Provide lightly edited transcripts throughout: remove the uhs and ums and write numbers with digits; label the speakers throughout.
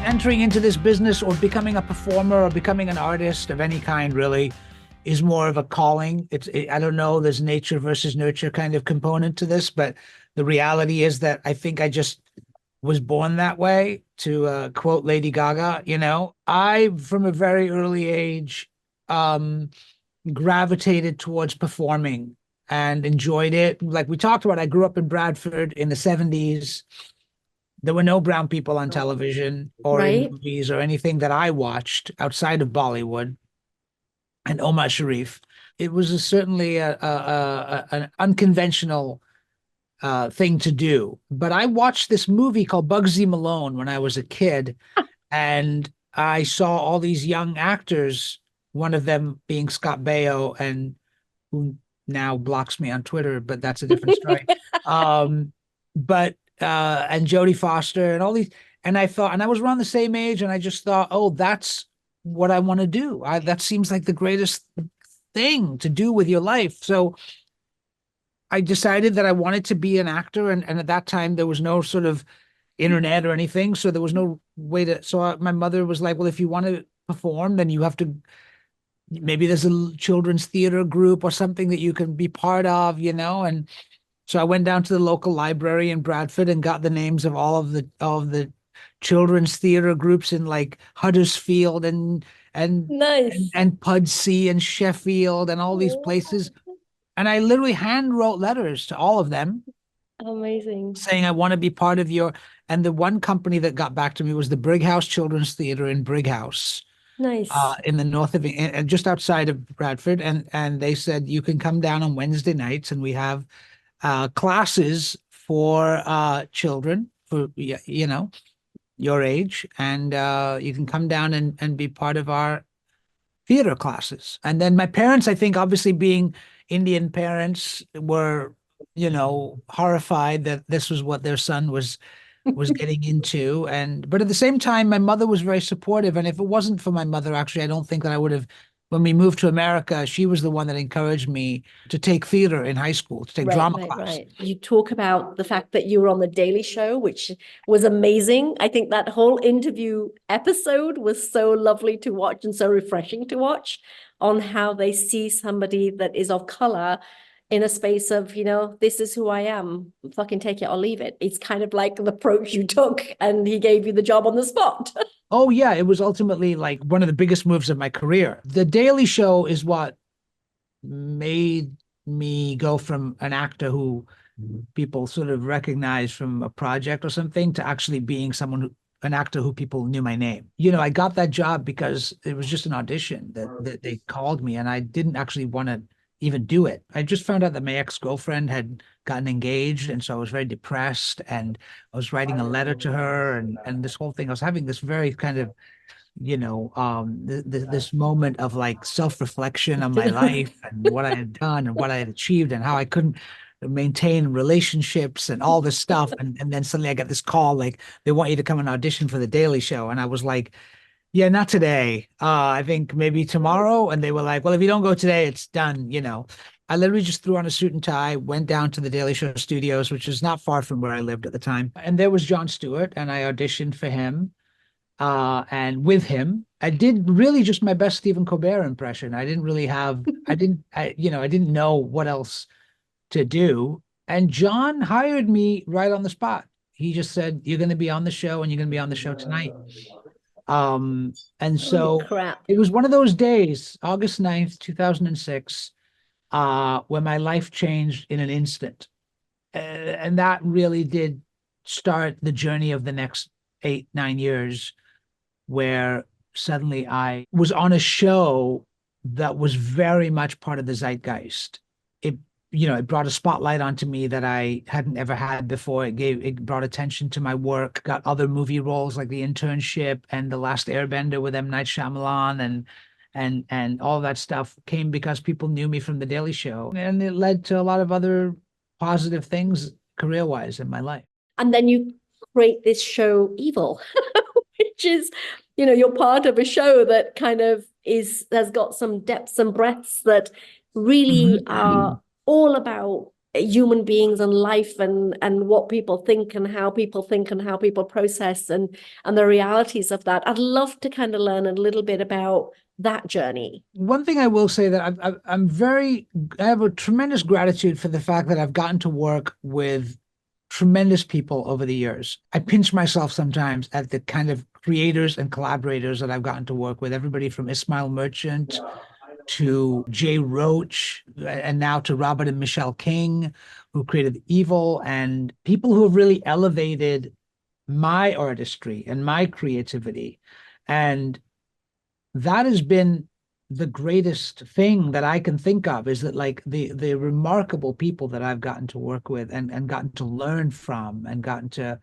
Speaker 1: entering into this business or becoming a performer or becoming an artist of any kind really is more of a calling. I don't know, there's nature versus nurture kind of component to this, but the reality is that I think I just was born that way. To quote Lady Gaga, I, from a very early age, um, gravitated towards performing and enjoyed it. Like we talked about, I grew up in Bradford in the 70s. There were no brown people on television or in
Speaker 2: Right?
Speaker 1: movies or anything that I watched outside of Bollywood and Omar Sharif. It was certainly an unconventional thing to do. But I watched this movie called Bugsy Malone when I was a kid, and I saw all these young actors, one of them being Scott Baio, and who now blocks me on Twitter, but that's a different story. Um, but and Jodie Foster and all these, and I thought, and I was around the same age, and I just thought, oh, that's what I want to do. That seems like the greatest thing to do with your life. So I decided that I wanted to be an actor, and at that time there was no sort of internet or anything, so there was no way to. So my mother was like, "Well, if you want to perform, then you have to. Maybe there's a children's theater group or something that you can be part of, And so I went down to the local library in Bradford and got the names of all of the children's theater groups in like Huddersfield and
Speaker 2: Nice.
Speaker 1: and Pudsey and Sheffield and all these places. And I literally hand wrote letters to all of them
Speaker 2: Amazing.
Speaker 1: saying I want to be part of your. And the one company that got back to me was the Brighouse Children's Theater in Brighouse,
Speaker 2: Nice.
Speaker 1: in the north of just outside of Bradford, and they said you can come down on Wednesday nights, and we have classes for children for your age, and you can come down and be part of our theater classes. And then my parents, I think, obviously being Indian parents, were horrified that this was what their son was getting into. And but at the same time, my mother was very supportive. And if it wasn't for my mother, actually, I don't think that I would have. When we moved to America, she was the one that encouraged me to take theater in high school, to take
Speaker 2: Right,
Speaker 1: drama
Speaker 2: right,
Speaker 1: class.
Speaker 2: right. You talk about the fact that you were on the Daily Show, which was amazing. I think that whole interview episode was so lovely to watch and so refreshing to watch on how they see somebody that is of color in a space of, this is who I am, fucking take it or leave it. It's kind of like the approach you took, and he gave you the job on the spot.
Speaker 1: Oh yeah, it was ultimately like one of the biggest moves of my career. The Daily Show is what made me go from an actor who people sort of recognize from a project or something to actually being an actor who people knew my name. I got that job because it was just an audition that they called me, and I didn't actually want to even do it. I just found out that my ex-girlfriend had gotten engaged, and so I was very depressed, and I was writing a letter to her, and this whole thing. I was having this very kind of this moment of like self-reflection on my life and what I had done and what I had achieved and how I couldn't maintain relationships and all this stuff. And then suddenly I got this call, like they want you to come and audition for the Daily Show. And I was like, yeah, not today. I think maybe tomorrow. And they were like, well, if you don't go today, it's done. I literally just threw on a suit and tie, went down to the Daily Show studios, which is not far from where I lived at the time. And there was Jon Stewart, and I auditioned for him. And with him, I did really just my best Stephen Colbert impression. I didn't really have, I didn't know what else to do. And John hired me right on the spot. He just said, "You're going to be on the show, and you're going to be on the show tonight." And
Speaker 2: Holy
Speaker 1: so
Speaker 2: crap.
Speaker 1: it was one of those days, August 9th, 2006, where my life changed in an instant. And that really did start the journey of the next 8, 9 years, where suddenly I was on a show that was very much part of the zeitgeist. It brought a spotlight onto me that I hadn't ever had before. It brought attention to my work, got other movie roles like The Internship and The Last Airbender with M. Night Shyamalan, and all that stuff came because people knew me from The Daily Show. And it led to a lot of other positive things career-wise in my life.
Speaker 2: And then you create this show, Evil, which is, you're part of a show that kind of has got some depths and breadths that really are all about human beings and life and what people think and how people think and how people process and the realities of that. I'd love to kind of learn a little bit about that journey.
Speaker 1: One thing I will say that I have a tremendous gratitude for the fact that I've gotten to work with tremendous people over the years. I pinch myself sometimes at the kind of creators and collaborators that I've gotten to work with. Everybody from Ismail Merchant to Jay Roach, and now to Robert and Michelle King, who created Evil, and people who have really elevated my artistry and my creativity. And that has been the greatest thing that I can think of, is that like the remarkable people that I've gotten to work with and gotten to learn from and gotten to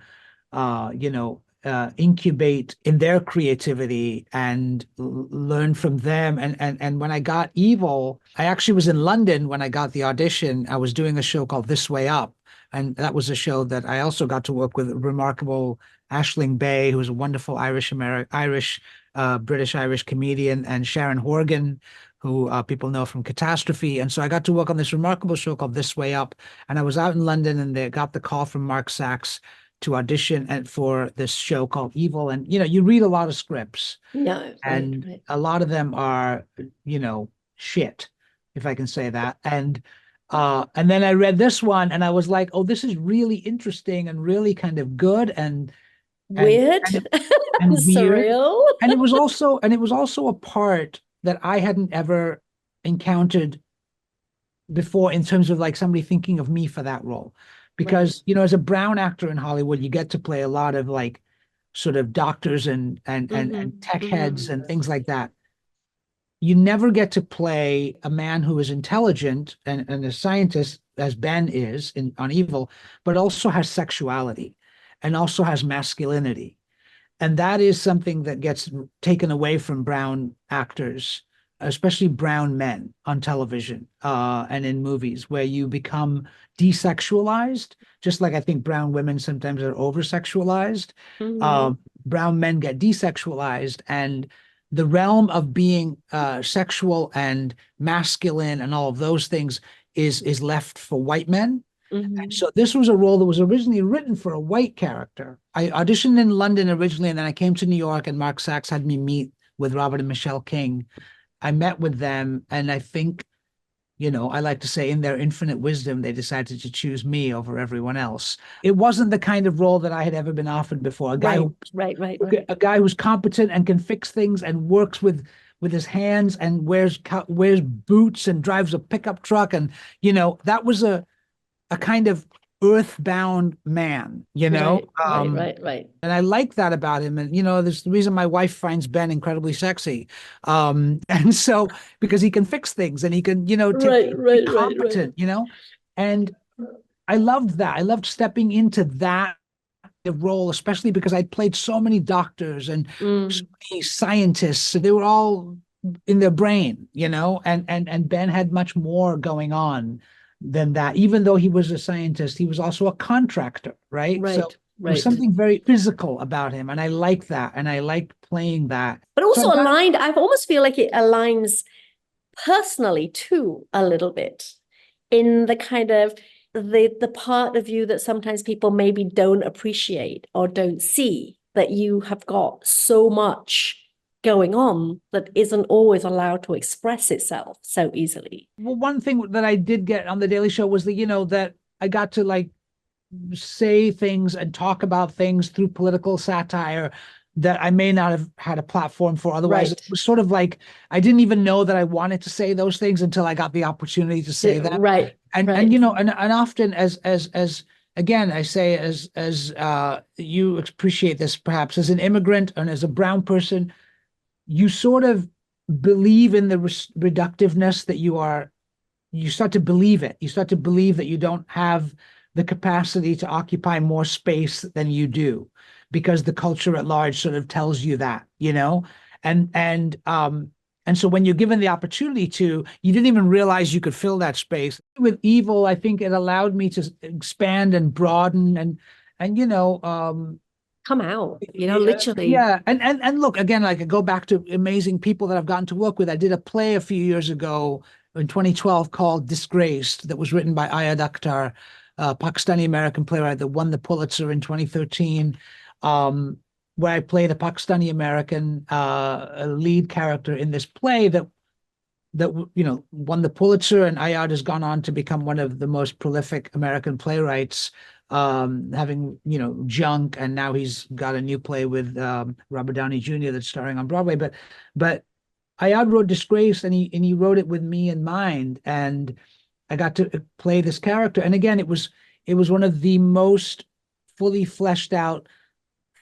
Speaker 1: incubate in their creativity and learn from them. And when I got Evil, I actually was in London when I got the audition. I was doing a show called This Way Up, and that was a show that I also got to work with remarkable Aisling Bey, who was a wonderful British Irish comedian, and Sharon Horgan, who people know from Catastrophe. And so I got to work on this remarkable show called This Way Up. And I was out in London, and they got the call from Mark Sachs to audition and for this show called Evil. And you read a lot of scripts, and
Speaker 2: right.
Speaker 1: a lot of them are shit, if I can say that. And then I read this one, and I was like, oh, this is really interesting and really kind of good and
Speaker 2: weird
Speaker 1: and weird.
Speaker 2: surreal.
Speaker 1: And it was also a part that I hadn't ever encountered before, in terms of like somebody thinking of me for that role. Because, as a brown actor in Hollywood, you get to play a lot of like sort of doctors and tech heads and things like that. You never get to play a man who is intelligent and a scientist, as Ben is on Evil, but also has sexuality and also has masculinity. And that is something that gets taken away from brown actors, especially brown men on television and in movies, where you become desexualized, just like I think brown women sometimes are over-sexualized. Brown men get desexualized, and the realm of being sexual and masculine and all of those things is left for white men. So this was a role that was originally written for a white character. I auditioned in London originally, and then I came to New York, and Mark Sachs had me meet with Robert and Michelle King. I met with them, and I think, I like to say, in their infinite wisdom, they decided to choose me over everyone else. It wasn't the kind of role that I had ever been offered before. A guy who's competent and can fix things and works with his hands and wears boots and drives a pickup truck, and that was a kind of earthbound man,
Speaker 2: Right.
Speaker 1: And I like that about him. And, there's the reason my wife finds Ben incredibly sexy. And so, because he can fix things and he can, be competent, and I loved that. I loved stepping into that role, especially because I'd played so many doctors and so many scientists. They were all in their brain, and Ben had much more going on than that. Even though he was a scientist, he was also a contractor, right? So there was something very physical about him, and I like that, and I liked playing that.
Speaker 2: But also aligned, I almost feel like it aligns personally too, a little bit, in the kind of the part of you that sometimes people maybe don't appreciate or don't see, that you have got so much going on that isn't always allowed to express itself so easily.
Speaker 1: Well, one thing that I did get on the Daily Show was that, that I got to like say things and talk about things through political satire that I may not have had a platform for otherwise. It was sort of like, I didn't even know that I wanted to say those things until I got the opportunity to say them. And often as again, I say, as you appreciate this perhaps as an immigrant and as a brown person, you sort of believe in the reductiveness that you start to believe it. You start to believe that you don't have the capacity to occupy more space than you do, because the culture at large sort of tells you that, and so when you're given the opportunity to, you didn't even realize you could fill that space. With Evil, I think it allowed me to expand and broaden and
Speaker 2: come out, literally.
Speaker 1: Yeah. And look, again, like I go back to amazing people that I've gotten to work with. I did a play a few years ago in 2012 called Disgraced, that was written by Ayad Akhtar, a Pakistani American playwright that won the Pulitzer in 2013, where I played a Pakistani American lead character in this play that won the Pulitzer, and Ayad has gone on to become one of the most prolific American playwrights, having Junk, and now he's got a new play with Robert Downey Jr. that's starring on Broadway. But Ayad wrote Disgrace, and he wrote it with me in mind, and I got to play this character. And again, it was one of the most fully fleshed out,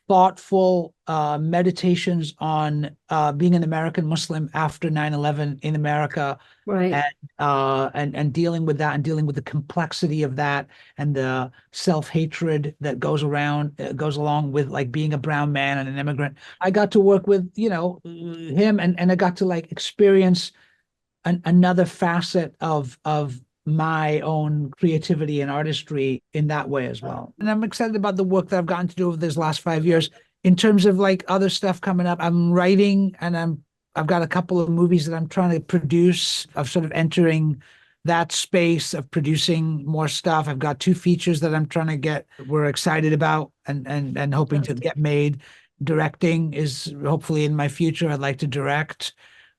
Speaker 1: thoughtful meditations on being an American Muslim after 9/11 in America,
Speaker 2: Right.
Speaker 1: and dealing with that, and dealing with the complexity of that, and the self-hatred that goes along with like being a brown man and an immigrant. I got to work with him, and I got to like experience another facet of my own creativity and artistry in that way as well. And I'm excited about the work that I've gotten to do over this last 5 years. In terms of like other stuff coming up, I'm writing, and I've got a couple of movies that I'm trying to produce, of sort of entering that space of producing more stuff. I've got 2 features that I'm trying to get, we're excited about, and hoping to get made. Directing is hopefully in my future. I'd like to direct.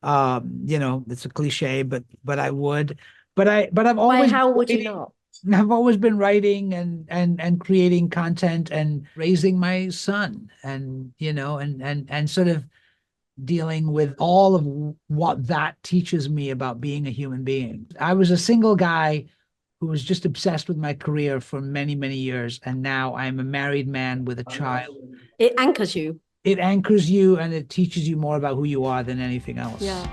Speaker 1: It's a cliche, but I would. But I've
Speaker 2: Why,
Speaker 1: always
Speaker 2: how would you not?
Speaker 1: I've always been writing and creating content and raising my son, and and sort of dealing with all of what that teaches me about being a human being. I was a single guy who was just obsessed with my career for many, many years, and now I'm a married man with a child.
Speaker 2: It anchors you.
Speaker 1: It anchors you, and it teaches you more about who you are than anything else.
Speaker 2: Yeah.